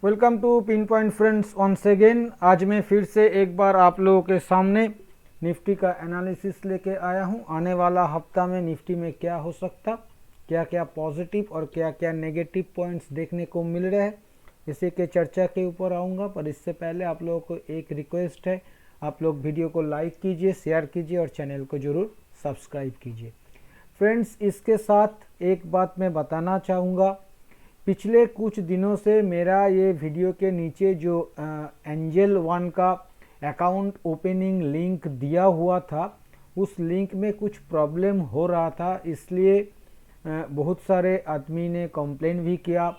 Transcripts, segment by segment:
Welcome to pin point friends once again. आज मैं फिर से एक बार आप लोगों के सामने निफ्टी का एनालिसिस लेके आया हूं। आने वाला हफ्ता में निफ्टी में क्या हो सकता, क्या क्या पॉजिटिव और क्या क्या नेगेटिव पॉइंट्स देखने को मिल रहे हैं, इसी के चर्चा के ऊपर आऊँगा। पर इससे पहले आप लोगों को एक रिक्वेस्ट है, आप लोग वीडियो को लाइक कीजिए, शेयर कीजिए और चैनल को ज़रूर सब्सक्राइब कीजिए। फ्रेंड्स, इसके साथ एक बात मैं बताना चाहूँगा। पिछले कुछ दिनों से मेरा ये वीडियो के नीचे जो एंजल वन का अकाउंट ओपनिंग लिंक दिया हुआ था, उस लिंक में कुछ प्रॉब्लम हो रहा था, इसलिए बहुत सारे आदमी ने कंप्लेन भी किया।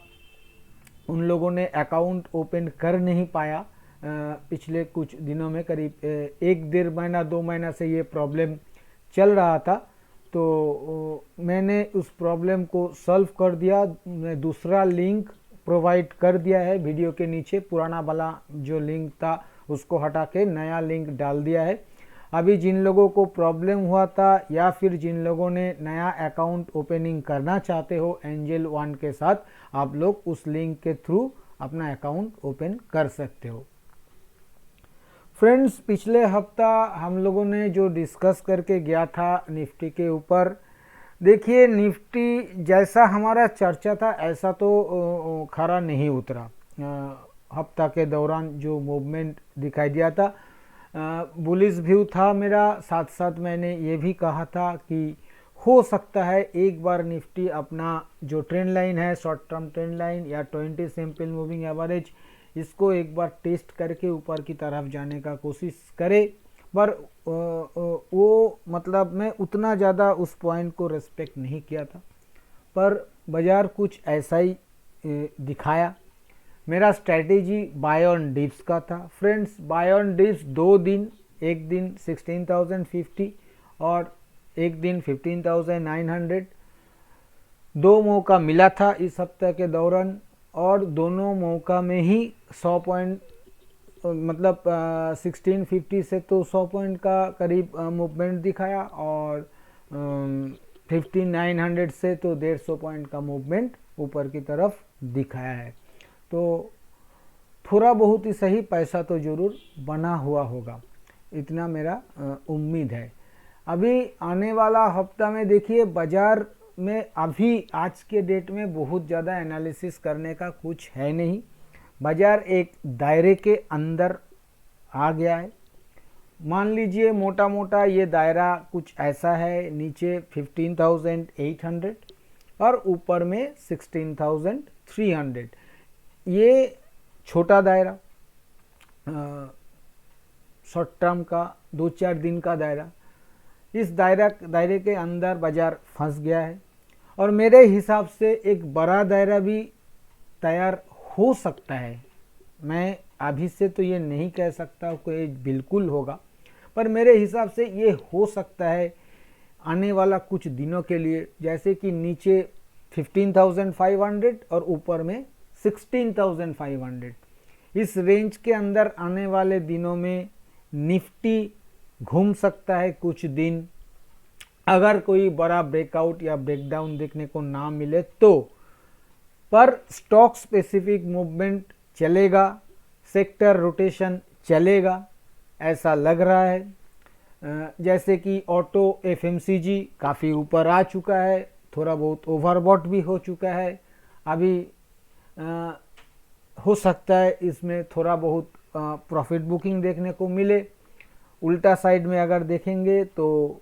उन लोगों ने अकाउंट ओपन कर नहीं पाया। पिछले कुछ दिनों में करीब 1-1.5 महीना 2 महीना से ये प्रॉब्लम चल रहा था। तो मैंने उस प्रॉब्लम को सॉल्व कर दिया। मैं दूसरा लिंक प्रोवाइड कर दिया है वीडियो के नीचे। पुराना वाला जो लिंक था उसको हटा के नया लिंक डाल दिया है। अभी जिन लोगों को प्रॉब्लम हुआ था या फिर जिन लोगों ने नया अकाउंट ओपनिंग करना चाहते हो एंजल वन के साथ, आप लोग उस लिंक के थ्रू अपना अकाउंट ओपन कर सकते हो। फ्रेंड्स, पिछले हफ्ता हम लोगों ने जो डिस्कस करके गया था निफ्टी के ऊपर, देखिए निफ्टी जैसा हमारा चर्चा था ऐसा तो खरा नहीं उतरा। हफ्ता के दौरान जो मूवमेंट दिखाई दिया था, बुलिश व्यू था मेरा। साथ साथ मैंने ये भी कहा था कि हो सकता है एक बार निफ्टी अपना जो ट्रेंड लाइन है, शॉर्ट टर्म ट्रेंड लाइन या 20 सिंपल मूविंग एवरेज, इसको एक बार टेस्ट करके ऊपर की तरफ जाने का कोशिश करे। पर वो मतलब मैं उतना ज़्यादा उस पॉइंट को रेस्पेक्ट नहीं किया था, पर बाज़ार कुछ ऐसा ही दिखाया। मेरा स्ट्रैटेजी बाय ऑन डिप्स का था। फ्रेंड्स, बाय ऑन डिप्स 2 दिन, एक दिन 16,050 और एक दिन 15,900, 2 मौका मिला था इस हफ्ते के दौरान और दोनों मौका में ही 100 पॉइंट मतलब 1650 से तो 100 पॉइंट का करीब मूवमेंट दिखाया और 15,900 से तो 150 पॉइंट का मूवमेंट ऊपर की तरफ दिखाया है। तो थोड़ा बहुत ही सही पैसा तो ज़रूर बना हुआ होगा, इतना मेरा उम्मीद है। अभी आने वाला हफ्ता में देखिए बाज़ार में अभी आज के डेट में बहुत ज़्यादा एनालिसिस करने का कुछ है नहीं। बाज़ार एक दायरे के अंदर आ गया है। मान लीजिए मोटा मोटा ये दायरा कुछ ऐसा है, नीचे 15,800 और ऊपर में 16,300। ये छोटा दायरा, शॉर्ट टर्म का 2-4 दिन का दायरा, इस दायरे के अंदर बाज़ार फंस गया है। और मेरे हिसाब से एक बड़ा दायरा भी तैयार हो सकता है। मैं अभी से तो ये नहीं कह सकता कि बिल्कुल होगा, पर मेरे हिसाब से ये हो सकता है आने वाला कुछ दिनों के लिए। जैसे कि नीचे 15,500 और ऊपर में 16,500, इस रेंज के अंदर आने वाले दिनों में निफ्टी घूम सकता है कुछ दिन, अगर कोई बड़ा ब्रेकआउट या ब्रेकडाउन देखने को ना मिले तो। पर स्टॉक स्पेसिफिक मूवमेंट चलेगा, सेक्टर रोटेशन चलेगा, ऐसा लग रहा है। जैसे कि ऑटो एफएमसीजी काफ़ी ऊपर आ चुका है, थोड़ा बहुत ओवरबॉट भी हो चुका है। अभी हो सकता है इसमें थोड़ा बहुत प्रॉफिट बुकिंग देखने को मिले। उल्टा साइड में अगर देखेंगे तो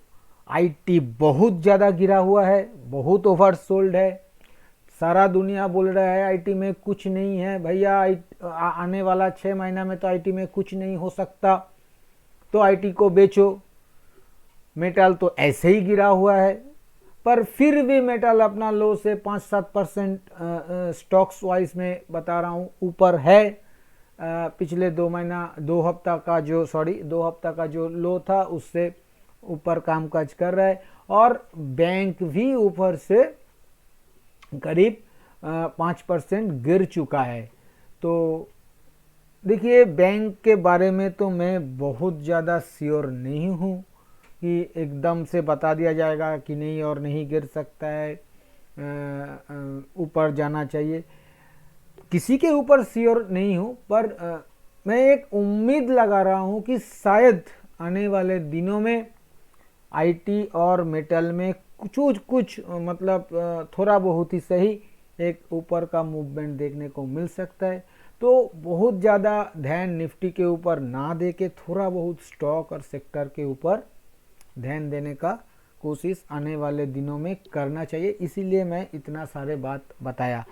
आईटी बहुत ज़्यादा गिरा हुआ है, बहुत ओवर सोल्ड है। सारा दुनिया बोल रहा है आईटी में कुछ नहीं है भैया, आने वाला 6 महीना में तो आईटी में कुछ नहीं हो सकता, तो आईटी को बेचो। मेटल तो ऐसे ही गिरा हुआ है, पर फिर भी मेटल अपना लो से 5-7% स्टॉक्स वाइज में बता रहा हूँ ऊपर है। पिछले 2 हफ्ता का जो लो था उससे ऊपर कामकाज कर रहा है। और बैंक भी ऊपर से करीब 5% गिर चुका है। तो देखिए बैंक के बारे में तो मैं बहुत ज़्यादा श्योर नहीं हूँ कि एकदम से बता दिया जाएगा कि नहीं और नहीं गिर सकता है, ऊपर जाना चाहिए। किसी के ऊपर श्योर नहीं हूँ, पर मैं एक उम्मीद लगा रहा हूँ कि शायद आने वाले दिनों में आईटी और मेटल में कुछ मतलब थोड़ा बहुत ही सही एक ऊपर का मूवमेंट देखने को मिल सकता है। तो बहुत ज़्यादा ध्यान निफ्टी के ऊपर ना दे के थोड़ा बहुत स्टॉक और सेक्टर के ऊपर ध्यान देने का कोशिश आने वाले दिनों में करना चाहिए, इसीलिए मैं इतना सारे बात बताया।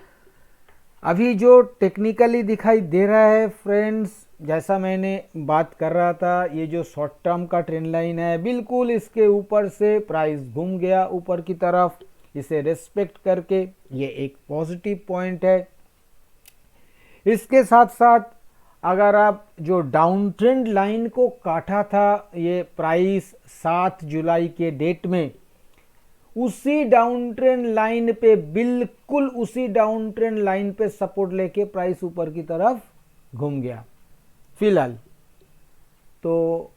अभी जो टेक्निकली दिखाई दे रहा है फ्रेंड्स, जैसा मैंने बात कर रहा था, ये जो शॉर्ट टर्म का ट्रेंड लाइन है बिल्कुल इसके ऊपर से प्राइस घूम गया ऊपर की तरफ, इसे रेस्पेक्ट करके ये एक पॉजिटिव पॉइंट है। इसके साथ साथ अगर आप जो डाउन ट्रेंड लाइन को काटा था ये प्राइस 7 जुलाई के डेट में, उसी डाउन ट्रेंड लाइन पे बिल्कुल उसी डाउन ट्रेंड लाइन पे सपोर्ट लेके प्राइस ऊपर की तरफ घूम गया फिलहाल। तो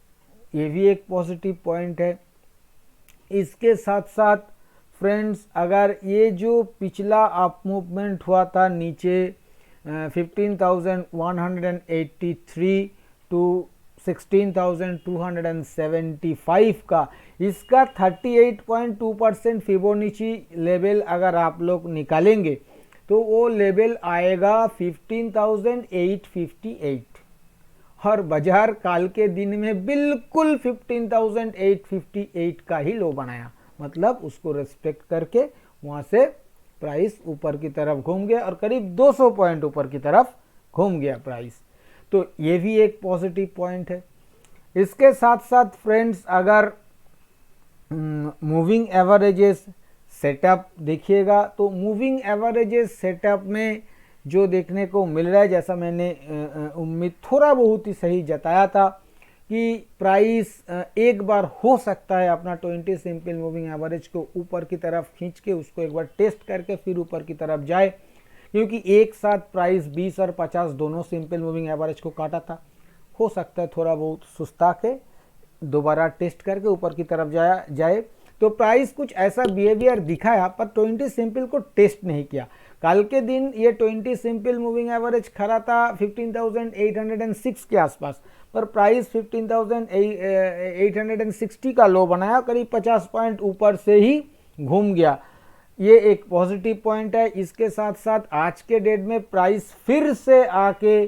ये भी एक पॉजिटिव पॉइंट है। इसके साथ साथ फ्रेंड्स, अगर ये जो पिछला अप मूवमेंट हुआ था नीचे 15,183 टू 16,275 का, इसका 38.2% फिबोनाची लेवल अगर आप लोग निकालेंगे तो वो लेवल आएगा 15,858, और बाजार काल के दिन में बिल्कुल 15,858 का ही लो बनाया, मतलब उसको रेस्पेक्ट करके वहां से प्राइस ऊपर की तरफ घूम गया और करीब 200 पॉइंट ऊपर की तरफ घूम गया प्राइस। तो ये भी एक पॉजिटिव पॉइंट है। इसके साथ साथ फ्रेंड्स, अगर मूविंग एवरेजेस सेटअप देखिएगा तो मूविंग एवरेजेस सेटअप में जो देखने को मिल रहा है, जैसा मैंने उम्मीद थोड़ा बहुत ही सही जताया था कि प्राइस एक बार हो सकता है अपना 20 सिंपल मूविंग एवरेज को ऊपर की तरफ खींच के उसको एक बार टेस्ट करके फिर ऊपर की तरफ जाए, क्योंकि एक साथ प्राइस 20 और 50 दोनों सिंपल मूविंग एवरेज को काटा था। हो सकता है थोड़ा बहुत सुस्ता के दोबारा टेस्ट करके ऊपर की तरफ जाए। तो प्राइस कुछ ऐसा बिहेवियर दिखाया, पर 20 सिंपल को टेस्ट नहीं किया। कल के दिन ये 20 सिंपल मूविंग एवरेज खड़ा था 15,806 के आसपास, पर प्राइस 15,860 का लो बनाया, करीब 50 पॉइंट ऊपर से ही घूम गया। ये एक पॉजिटिव पॉइंट है। इसके साथ साथ आज के डेट में प्राइस फिर से आके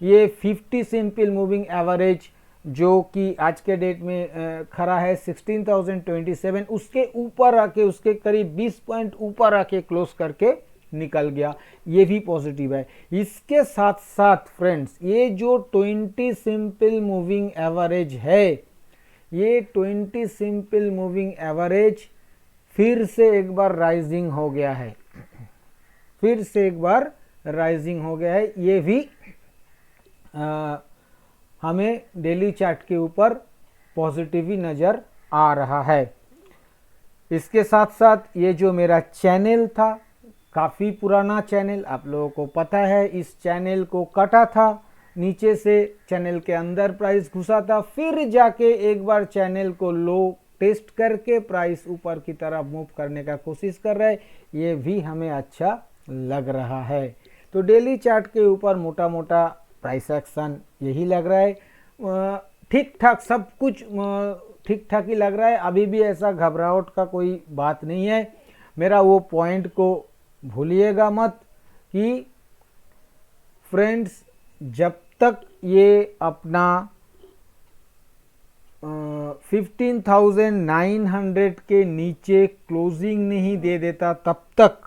ये 50 सिंपल मूविंग एवरेज जो कि आज के डेट में खड़ा है 16,027, उसके ऊपर आके उसके करीब 20 पॉइंट ऊपर आके क्लोज करके निकल गया, ये भी पॉजिटिव है। इसके साथ साथ फ्रेंड्स, ये जो 20 सिंपल मूविंग एवरेज है, ये 20 सिंपल मूविंग एवरेज फिर से एक बार राइजिंग हो गया है, फिर से एक बार राइजिंग हो गया है। ये भी हमें डेली चार्ट के ऊपर पॉजिटिव ही नज़र आ रहा है। इसके साथ साथ ये जो मेरा चैनल था, काफ़ी पुराना चैनल, आप लोगों को पता है, इस चैनल को काटा था नीचे से, चैनल के अंदर प्राइस घुसा था, फिर जाके एक बार चैनल को लो टेस्ट करके प्राइस ऊपर की तरफ मूव करने का कोशिश कर रहा है, ये भी हमें अच्छा लग रहा है। तो डेली चार्ट के ऊपर मोटा मोटा प्राइस एक्शन यही लग रहा है, ठीक ठाक, सब कुछ ठीक ठाक ही लग रहा है। अभी भी ऐसा घबराहट का कोई बात नहीं है। मेरा वो पॉइंट को भूलिएगा मत कि फ्रेंड्स, जब तक ये अपना 15,900 के नीचे क्लोजिंग नहीं दे देता, तब तक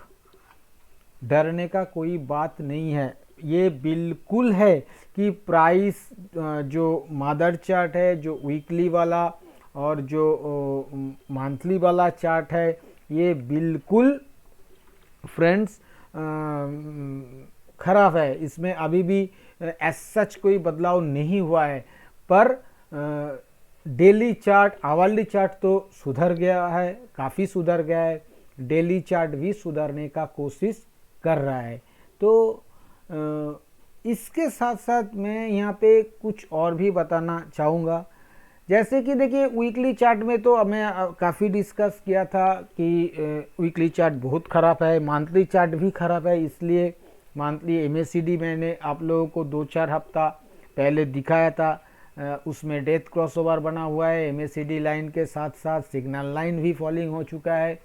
डरने का कोई बात नहीं है। ये बिल्कुल है कि प्राइस जो मदर चार्ट है, जो वीकली वाला और जो मंथली वाला चार्ट है, ये बिल्कुल फ्रेंड्स खराब है। इसमें अभी भी एज सच कोई बदलाव नहीं हुआ है, पर डेली चार्ट, आवरली चार्ट तो सुधर गया है, काफ़ी सुधर गया है। डेली चार्ट भी सुधरने का कोशिश कर रहा है। तो इसके साथ साथ मैं यहाँ पे कुछ और भी बताना चाहूँगा। जैसे कि देखिए, वीकली चार्ट में तो मैं काफ़ी डिस्कस किया था कि वीकली चार्ट बहुत ख़राब है, मंथली चार्ट भी ख़राब है, इसलिए मंथली एमएसीडी मैंने आप लोगों को 2-4 हफ्ता पहले दिखाया था, उसमें डेथ क्रॉसओवर बना हुआ है। एमएसीडी लाइन के साथ साथ सिग्नल लाइन भी फॉलिंग हो चुका है।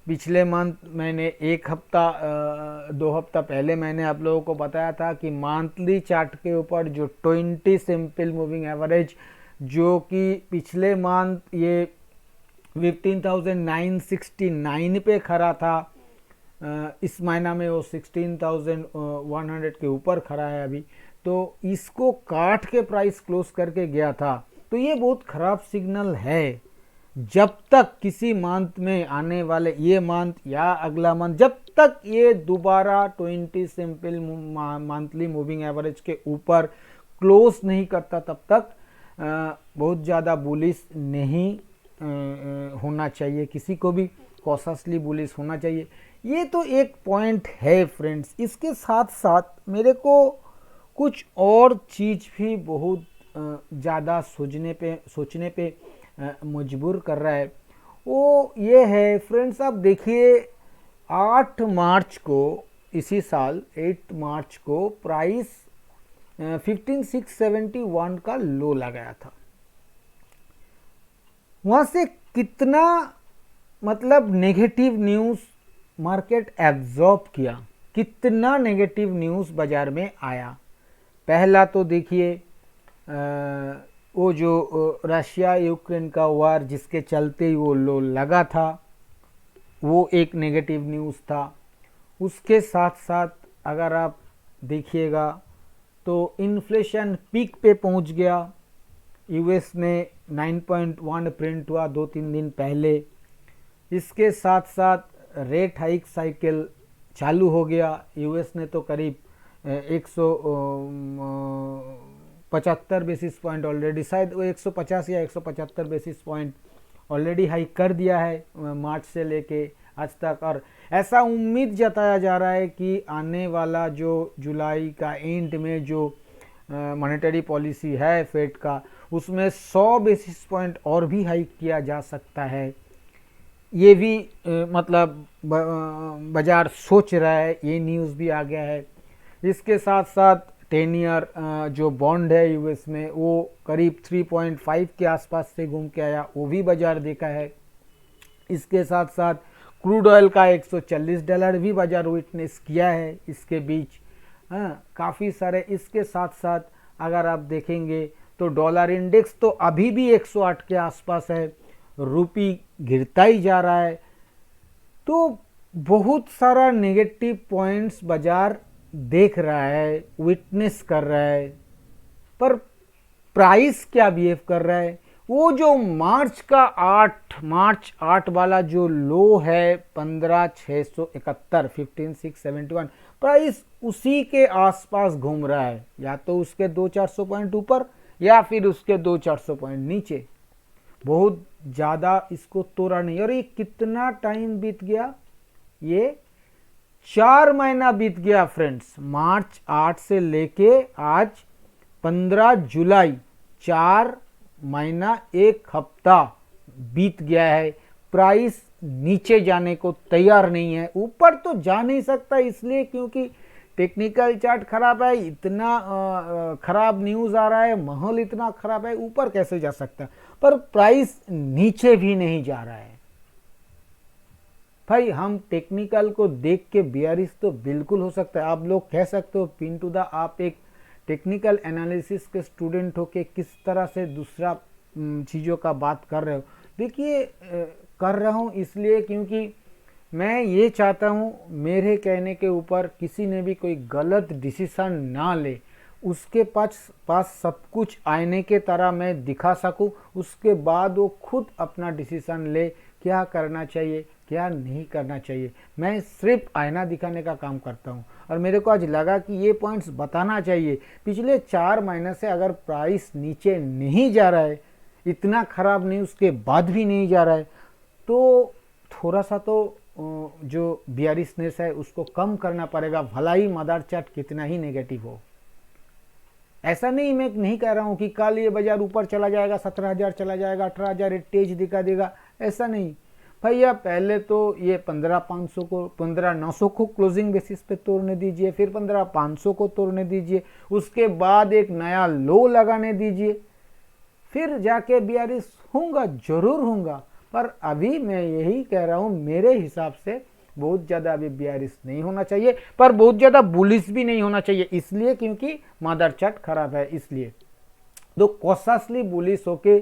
पिछले मंथ मैंने 2 हफ्ता पहले मैंने आप लोगों को बताया था कि मंथली चार्ट के ऊपर जो 20 सिंपल मूविंग एवरेज जो कि पिछले मंथ ये 15,969 पे खड़ा था, इस महीना में वो 16,100 के ऊपर खड़ा है अभी, तो इसको काट के प्राइस क्लोज करके गया था। तो ये बहुत ख़राब सिग्नल है। जब तक किसी मंथ में आने वाले ये मंथ या अगला मंथ जब तक ये दोबारा 20 सिंपल मंथली मूविंग एवरेज के ऊपर क्लोज नहीं करता तब तक बहुत ज़्यादा बुलिश नहीं होना चाहिए, किसी को भी कॉशसली बुलिश होना चाहिए। ये तो एक पॉइंट है फ्रेंड्स। इसके साथ साथ मेरे को कुछ और चीज़ भी बहुत ज़्यादा सोचने पे मजबूर कर रहा है। वो ये है फ्रेंड्स, आप देखिए 8 मार्च को इसी साल 8 मार्च को प्राइस 15,671 का लो लगाया था। वहाँ से कितना मतलब नेगेटिव न्यूज़ मार्केट एब्जॉर्ब किया, कितना नेगेटिव न्यूज़ बाज़ार में आया। पहला तो देखिए वो जो रशिया यूक्रेन का वार जिसके चलते वो लो लगा था, वो एक नेगेटिव न्यूज़ था। उसके साथ साथ अगर आप देखिएगा तो इन्फ्लेशन पीक पे पहुंच गया। यूएस में 9.1 प्रिंट हुआ 2-3 दिन पहले। इसके साथ साथ रेट हाइक साइकिल चालू हो गया। यूएस ने तो करीब 175 बेसिस पॉइंट ऑलरेडी, शायद वो 150 या 175 बेसिस पॉइंट ऑलरेडी हाइक कर दिया है मार्च से लेके आज तक। और ऐसा उम्मीद जताया जा रहा है कि आने वाला जो जुलाई का एंड में जो मॉनेटरी पॉलिसी है फेड का, उसमें 100 बेसिस पॉइंट और भी हाइक किया जा सकता है। ये भी मतलब बाजार सोच रहा है, ये न्यूज़ भी आ गया है। इसके साथ साथ 10 ईयर जो बॉन्ड है यूएस में वो करीब 3.5 के आसपास से घूम के आया, वो भी बाजार देखा है। इसके साथ साथ क्रूड ऑयल का $140 भी बाजार विटनेस किया है इसके बीच। काफ़ी सारे। इसके साथ साथ अगर आप देखेंगे तो डॉलर इंडेक्स तो अभी भी 108 के आसपास है, रुपी गिरता ही जा रहा है। तो बहुत सारा नेगेटिव पॉइंट्स बाजार देख रहा है, विटनेस कर रहा है। पर प्राइस क्या बिहेव कर रहा है, वो जो मार्च 8 वाला जो लो है 15,671 15,671 प्राइस उसी के आसपास घूम रहा है, या तो उसके 200-400 पॉइंट ऊपर या फिर उसके 200-400 पॉइंट नीचे। बहुत ज़्यादा इसको तोड़ा नहीं। और ये कितना टाइम बीत गया, ये 4 महीना बीत गया फ्रेंड्स। मार्च 8 से लेके आज 15 जुलाई, 4 महीना 1 हफ्ता बीत गया है। प्राइस नीचे जाने को तैयार नहीं है। ऊपर तो जा नहीं सकता इसलिए क्योंकि टेक्निकल चार्ट खराब है, इतना खराब न्यूज़ आ रहा है, माहौल इतना खराब है, ऊपर कैसे जा सकता है। पर प्राइस नीचे भी नहीं जा रहा है। भाई हम टेक्निकल को देख के बियरिश तो बिल्कुल हो सकता है। आप लोग कह सकते हो पिंटू दा आप एक टेक्निकल एनालिसिस के स्टूडेंट हो के किस तरह से दूसरा चीज़ों का बात कर रहे हो। देखिए कर रहा हूँ इसलिए क्योंकि मैं ये चाहता हूँ मेरे कहने के ऊपर किसी ने भी कोई गलत डिसीज़न ना ले। उसके पास सब कुछ आईने के तरह मैं दिखा सकूँ, उसके बाद वो खुद अपना डिसीज़न ले क्या करना चाहिए क्या नहीं करना चाहिए। मैं सिर्फ आईना दिखाने का काम करता हूँ और मेरे को आज लगा कि ये पॉइंट्स बताना चाहिए। पिछले 4 महीने से अगर प्राइस नीचे नहीं जा रहा है, इतना ख़राब न्यूज़ के बाद भी नहीं जा रहा है, तो थोड़ा सा तो जो बियरिशनेस है उसको कम करना पड़ेगा, भला ही मदर चार्ट कितना ही नेगेटिव हो। ऐसा नहीं, मैं नहीं कह रहा हूँ कि कल ये बाजार ऊपर चला जाएगा, 17,000 चला जाएगा, 18,000 तेज दिखा देगा, ऐसा नहीं। भैया पहले तो ये 15,500 को 15,900 को क्लोजिंग बेसिस पे तोड़ने दीजिए, फिर 15,500 को तोड़ने दीजिए, उसके बाद एक नया लो लगाने दीजिए, फिर जाके बीआरएस होगा, जरूर होगा। पर अभी मैं यही कह रहा हूँ, मेरे हिसाब से बहुत ज़्यादा अभी बीआरएस नहीं होना चाहिए, पर बहुत ज़्यादा बुलिश भी नहीं होना चाहिए, इसलिए क्योंकि मदर चार्ट खराब है। इसलिए तो कॉशसली बुलिश होके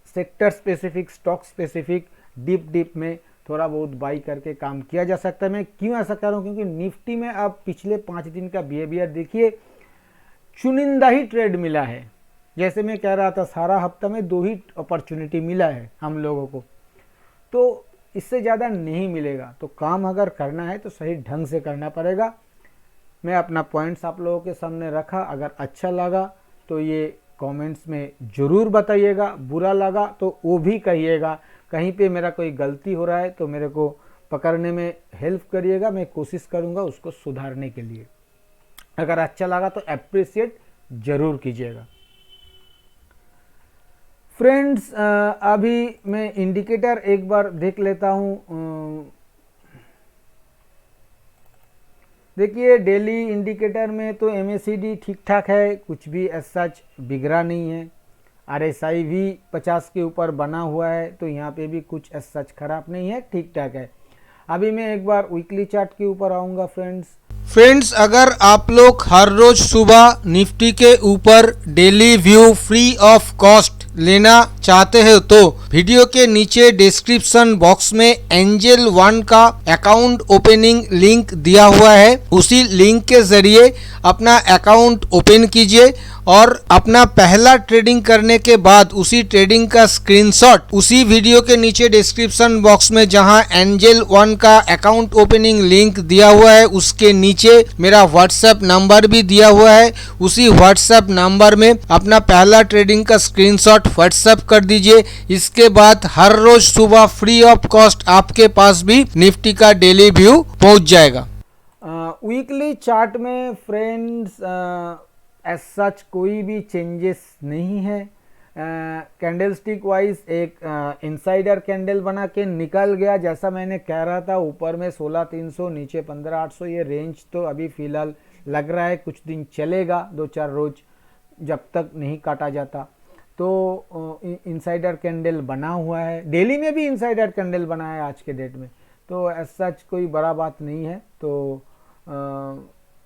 sector specific, stock specific, deep में थोड़ा बहुत बाई करके काम किया जा सकता है। मैं क्यों ऐसा कह रहा हूँ, क्योंकि निफ्टी में आप पिछले 5 दिन का बिहेवियर देखिए, चुनिंदा ही ट्रेड मिला है। जैसे मैं कह रहा था, सारा हफ्ता में 2 ही अपॉर्चुनिटी मिला है हम लोगों को, तो इससे ज़्यादा नहीं मिलेगा। तो काम अगर करना है तो सही ढंग से करना पड़ेगा। मैं अपना पॉइंट्स आप लोगों के सामने रखा, अगर अच्छा लगा तो ये कमेंट्स में ज़रूर बताइएगा, बुरा लगा तो वो भी कहिएगा। कहीं पे मेरा कोई गलती हो रहा है तो मेरे को पकड़ने में हेल्प करिएगा, मैं कोशिश करूँगा उसको सुधारने के लिए। अगर अच्छा लगा तो अप्रिशिएट ज़रूर कीजिएगा। फ्रेंड्स, अभी मैं इंडिकेटर एक बार देख लेता हूँ। देखिए डेली इंडिकेटर में तो MACD ठीक ठाक है, कुछ भी एज सच बिगड़ा नहीं है। RSI भी 50 के ऊपर बना हुआ है, तो यहाँ पे भी कुछ एज सच खराब नहीं है, ठीक ठाक है। अभी मैं एक बार वीकली चार्ट के ऊपर आऊँगा फ्रेंड्स, अगर आप लोग हर रोज सुबह निफ्टी के ऊपर daily view free of cost लेना चाहते हो तो वीडियो के नीचे डिस्क्रिप्शन बॉक्स में एंजल 1 का अकाउंट ओपनिंग लिंक दिया हुआ है। उसी लिंक के जरिए अपना अकाउंट ओपन कीजिए और अपना पहला ट्रेडिंग करने के बाद उसी ट्रेडिंग का स्क्रीनशॉट उसी वीडियो के नीचे डिस्क्रिप्शन बॉक्स में जहां एंजल 1 का अकाउंट ओपनिंग लिंक दिया हुआ है उसके नीचे मेरा व्हाट्सएप नंबर भी दिया हुआ है। उसी व्हाट्सएप नंबर में अपना पहला ट्रेडिंग का स्क्रीनशॉट व्हाट्सएप कर दीजिए। इसके बाद हर रोज सुबह फ्री ऑफ कॉस्ट आपके पास भी निफ्टी का डेली व्यू पहुंच जाएगा। वीकली चार्ट में फ्रेंड्स एज सच कोई भी चेंजेस नहीं है। कैंडल स्टिक वाइज एक इनसाइडर कैंडल बना के निकल गया, जैसा मैंने कह रहा था। ऊपर में 16,300, नीचे 15,800, ये रेंज तो अभी फ़िलहाल लग रहा है कुछ दिन चलेगा, 2-4 रोज जब तक नहीं काटा जाता। तो इनसाइडर कैंडल बना हुआ है, डेली में भी इनसाइडर कैंडल बना है आज के डेट में, तो एज सच कोई बड़ा बात नहीं है। तो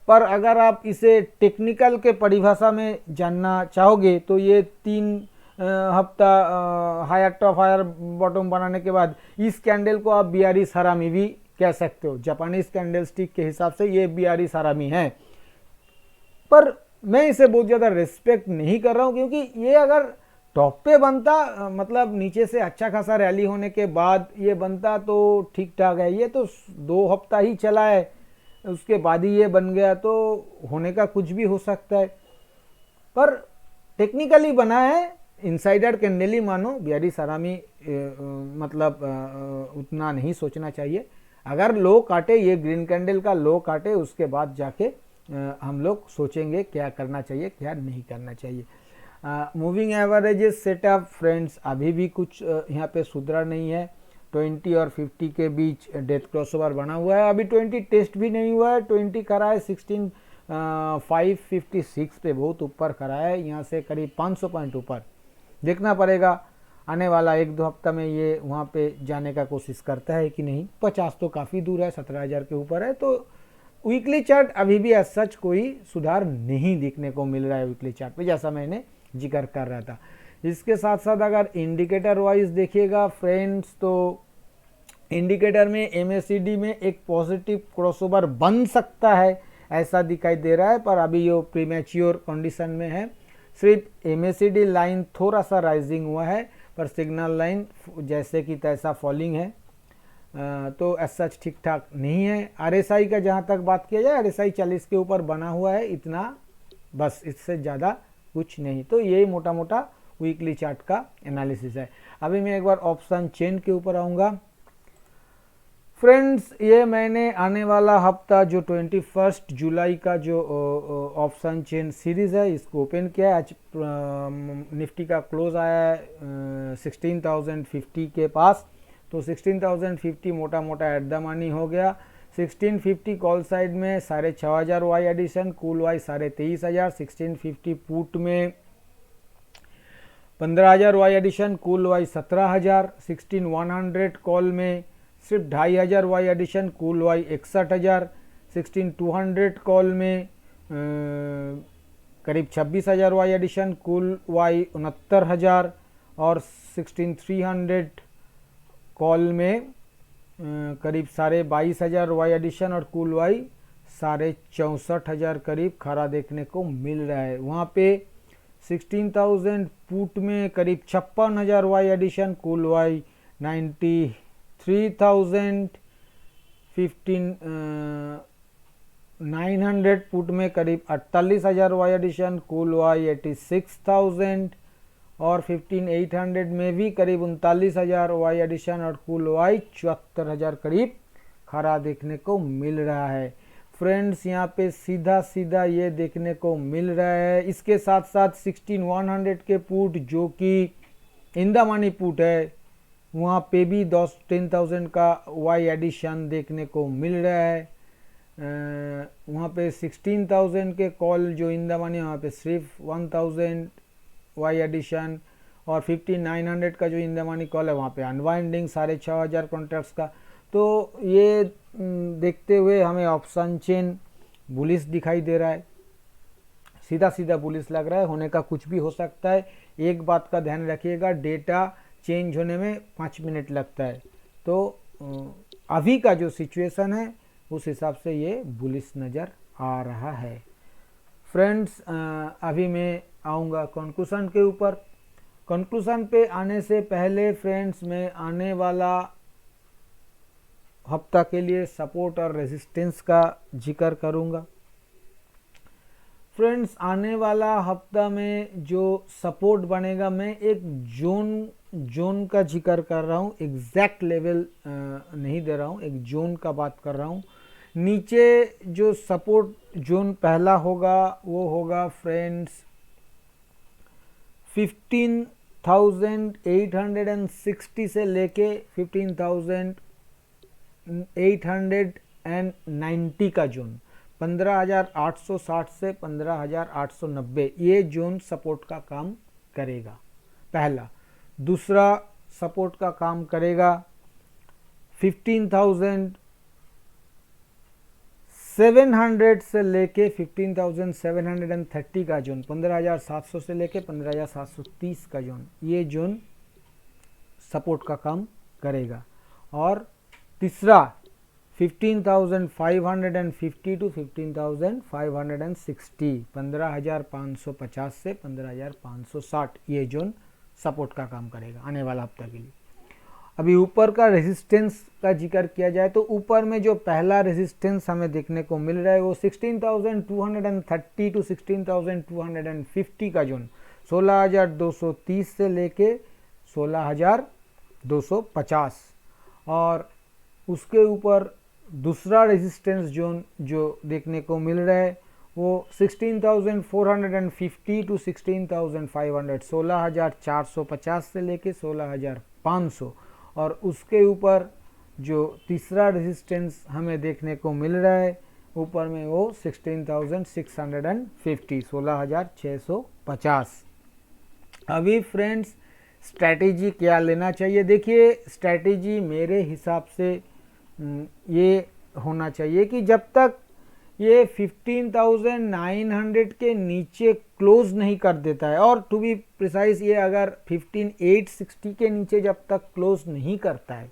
पर अगर आप इसे टेक्निकल के परिभाषा में जानना चाहोगे तो ये 3 हफ्ता हायर टॉप हायर बॉटम बनाने के बाद इस कैंडल को आप बीआरएस हरामी भी कह सकते हो। जापानीज कैंडल स्टिक के हिसाब से ये बीआरएस हरामी है, पर मैं इसे बहुत ज़्यादा रिस्पेक्ट नहीं कर रहा हूँ, क्योंकि ये अगर टॉप पे बनता, मतलब नीचे से अच्छा खासा रैली होने के बाद ये बनता तो ठीक ठाक है। ये तो 2 हफ्ता ही चला है, उसके बाद ही ये बन गया, तो होने का कुछ भी हो सकता है। पर टेक्निकली बना है, इनसाइडर कैंडल ही मानो, बीआरएस हरामी मतलब उतना नहीं सोचना चाहिए। अगर लो काटे, ये ग्रीन कैंडल का लो काटे, उसके बाद जाके हम लोग सोचेंगे क्या करना चाहिए क्या नहीं करना चाहिए। मूविंग एवरेजेस सेटअप फ्रेंड्स अभी भी कुछ यहाँ पे सुधरा नहीं है। 20 और 50 के बीच डेथ क्रॉसओवर बना हुआ है। अभी 20 टेस्ट भी नहीं हुआ है, 20 करा है 16,556 पे, बहुत ऊपर करा है, यहाँ से करीब 500 पॉइंट ऊपर। देखना पड़ेगा आने वाला 1-2 हफ्ता में ये वहाँ पे जाने का कोशिश करता है कि नहीं। 50 तो काफ़ी दूर है, 17,000 के ऊपर है। तो वीकली चार्ट अभी भी एज सच कोई सुधार नहीं दिखने को मिल रहा है वीकली चार्ट पे, जैसा मैंने जिक्र कर रहा था। इसके साथ साथ अगर इंडिकेटर वाइज देखिएगा फ्रेंड्स, तो इंडिकेटर में MACD में एक पॉजिटिव क्रॉसओवर बन सकता है ऐसा दिखाई दे रहा है, पर अभी ये प्रीमैच्योर कंडीशन में है। सिर्फ MACD लाइन थोड़ा सा राइजिंग हुआ है, पर सिग्नल लाइन जैसे कि तैसा फॉलिंग है, तो एज सच ठीक ठाक नहीं है। RSI का जहाँ तक बात किया जाए, RSI 40 के ऊपर बना हुआ है, इतना बस, इससे ज़्यादा कुछ नहीं। तो यही मोटा मोटा वीकली चार्ट का एनालिसिस है। अभी मैं एक बार ऑप्शन चेन के ऊपर आऊँगा फ्रेंड्स। ये मैंने आने वाला हफ्ता जो 21 जुलाई का जो ऑप्शन चेन सीरीज़ है, इसको ओपन किया है। आज निफ्टी का क्लोज आया है 16,050 के पास, तो 16,050 मोटा मोटा एट द मनी हो गया। 1650 कॉल साइड में 6,500 वाई एडिशन, कूल वाई 23,500, 1650 पुट में 15,000 वाई एडिशन, कूल वाई 17,000, 16,100 कॉल में सिर्फ 2,500 वाई एडिशन, कूल वाई 61,000, 16,200 कॉल में करीब 26,000 वाई एडिशन, कूल वाई 69,000 और 16,300 कॉल में करीब 22,500 वाई एडिशन और कूल वाई 64,500 करीब खरा देखने को मिल रहा है। वहाँ पे 16,000 पुट में करीब 56,000 वाई एडिशन, कूल वाई 93,000, 15,900 पुट में करीब 48,000 वाई एडिशन, कूल वाई 86,000 और 15,800 में भी करीब 39,000 वाई एडिशन और कूल वाई 74,000 करीब खरा देखने को मिल रहा है। फ्रेंड्स यहाँ पे सीधा सीधा ये देखने को मिल रहा है। इसके साथ साथ 16,100 के पुट जो कि इन द मनी पुट है, वहाँ पे भी 10,000 का वाई एडिशन देखने को मिल रहा है। वहाँ पे 16,000 के कॉल जो इन द मनी, वहाँ पे सिर्फ 1,000 वाई एडिशन और 15,900 का जो इन द मनी कॉल है, वहाँ पे अनवाइंडिंग 6,500 कॉन्ट्रैक्ट्स का। तो ये देखते हुए हमें ऑप्शन चेन बुलिश दिखाई दे रहा है, सीधा सीधा बुलिश लग रहा है। होने का कुछ भी हो सकता है। एक बात का ध्यान रखिएगा, डेटा चेंज होने में 5 मिनट लगता है। तो अभी का जो सिचुएशन है उस हिसाब से ये बुलिश नज़र आ रहा है। फ्रेंड्स अभी मैं आऊँगा कंक्लूजन के ऊपर। कंक्लूजन पे आने से पहले फ्रेंड्स मैं आने वाला हफ्ता के लिए सपोर्ट और रेजिस्टेंस का जिक्र करूँगा। फ्रेंड्स आने वाला हफ्ता में जो सपोर्ट बनेगा, मैं एक जोन का जिक्र कर रहा हूँ, एग्जैक्ट लेवल नहीं दे रहा हूँ, एक जोन का बात कर रहा हूँ। नीचे जो सपोर्ट जोन पहला होगा वो होगा फ्रेंड्स 15,860 से लेके 15,890 का जोन, 15,860 से 15,890, ये जोन सपोर्ट का काम करेगा पहला। दूसरा सपोर्ट का काम करेगा 15,700 से लेके 15,730 का जोन, 15,700 से लेके 15,730 का जोन, ये जोन सपोर्ट का काम करेगा। और तीसरा 15,550 टू 15,560, 15,550 से 15,560, ये जोन सपोर्ट का काम करेगा आने वाला हफ्ता के लिए। अभी ऊपर का रेजिस्टेंस का जिक्र किया जाए तो ऊपर में जो पहला रेजिस्टेंस हमें देखने को मिल रहा है वो 16,230 टू 16,250 का जोन, 16,230 से लेके 16,250। और उसके ऊपर दूसरा रेजिस्टेंस जोन जो देखने को मिल रहा है वो 16,450 टू 16,500, 16,450 से लेके 16,500। और उसके ऊपर जो तीसरा रेजिस्टेंस हमें देखने को मिल रहा है ऊपर में वो 16,650, 16,650। अभी फ्रेंड्स स्ट्रैटेजी क्या लेना चाहिए? देखिए स्ट्रैटेजी मेरे हिसाब से ये होना चाहिए कि जब तक ये 15,900 के नीचे क्लोज नहीं कर देता है, और टू बी प्रिसाइज ये अगर 15,860 के नीचे जब तक क्लोज नहीं करता है,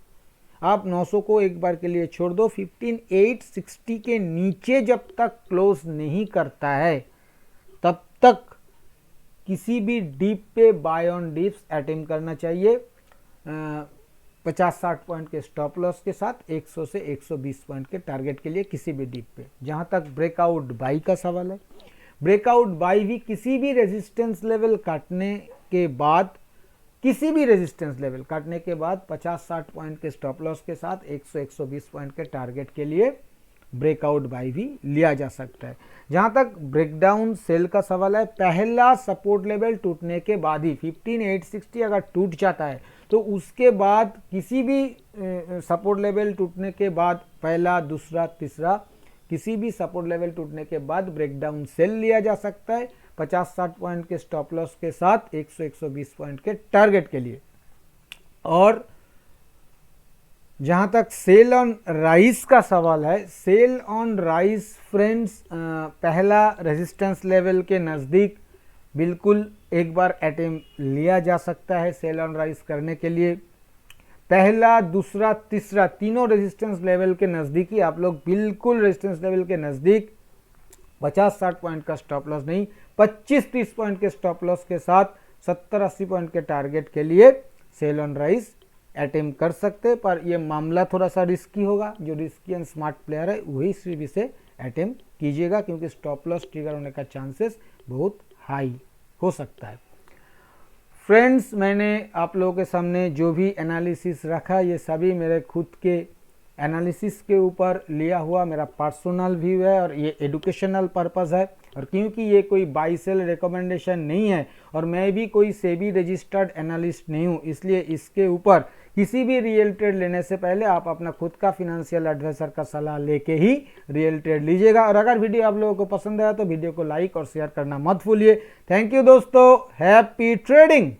आप 900 को एक बार के लिए छोड़ दो, 15,860 के नीचे जब तक क्लोज नहीं करता है तब तक किसी भी डीप पे बाय ऑन डिप्स अटेम्प्ट करना चाहिए 50-60 पॉइंट के स्टॉप लॉस के साथ, 100 से 120 पॉइंट के टारगेट के लिए किसी भी डीप पे। जहां तक ब्रेकआउट बाई का सवाल है, ब्रेकआउट बाई भी किसी भी रेजिस्टेंस लेवल काटने के बाद, किसी भी रेजिस्टेंस लेवल काटने के बाद 50-60 पॉइंट के स्टॉप लॉस के साथ 100-120 पॉइंट के टारगेट के लिए ब्रेकआउट बाय भी लिया जा सकता है। जहां तक ब्रेकडाउन सेल का सवाल है, पहला सपोर्ट लेवल टूटने के बाद ही 15860 अगर टूट जाता है तो उसके बाद किसी भी सपोर्ट लेवल टूटने के बाद, पहला, दूसरा, तीसरा, किसी भी सपोर्ट लेवल टूटने के बाद ब्रेकडाउन सेल लिया जा सकता है 50-60 पॉइंट के स्टॉप लॉस के साथ 100-120 पॉइंट के टारगेट के लिए। और जहां तक सेल ऑन राइस का सवाल है, सेल ऑन राइस फ्रेंड्स पहला रेजिस्टेंस लेवल के नज़दीक बिल्कुल एक बार अटेम्प्ट लिया जा सकता है सेल ऑन राइस करने के लिए। पहला, दूसरा, तीसरा तीनों रेजिस्टेंस लेवल के नज़दीक ही आप लोग बिल्कुल रेजिस्टेंस लेवल के नज़दीक 50-60 पॉइंट का स्टॉप लॉस नहीं, 25-30 पॉइंट के स्टॉप लॉस के साथ 70-80 पॉइंट के टारगेट के लिए सेल ऑन राइस अटेम्प्ट कर सकते। पर यह मामला थोड़ा सा रिस्की होगा, जो रिस्की एंड स्मार्ट प्लेयर है वही सिर्फ इसे अटेम्प्ट कीजिएगा, क्योंकि स्टॉप लॉस ट्रिगर होने का चांसेस बहुत हाई हो सकता है। फ्रेंड्स, मैंने आप लोगों के सामने जो भी एनालिसिस रखा ये सभी मेरे खुद के एनालिसिस के ऊपर लिया हुआ मेरा पर्सनल व्यू है और ये एजुकेशनल पर्पस है। और क्योंकि ये कोई बाई सेल रिकमेंडेशन नहीं है और मैं भी कोई सेबी रजिस्टर्ड एनालिस्ट नहीं हूँ, इसलिए इसके ऊपर किसी भी रियल ट्रेड लेने से पहले आप अपना खुद का फिनेंशियल एडवाइजर का सलाह लेके ही रियल ट्रेड लीजिएगा। और अगर वीडियो आप लोगों को पसंद आया तो वीडियो को लाइक और शेयर करना मत भूलिए। थैंक यू दोस्तों, हैप्पी ट्रेडिंग।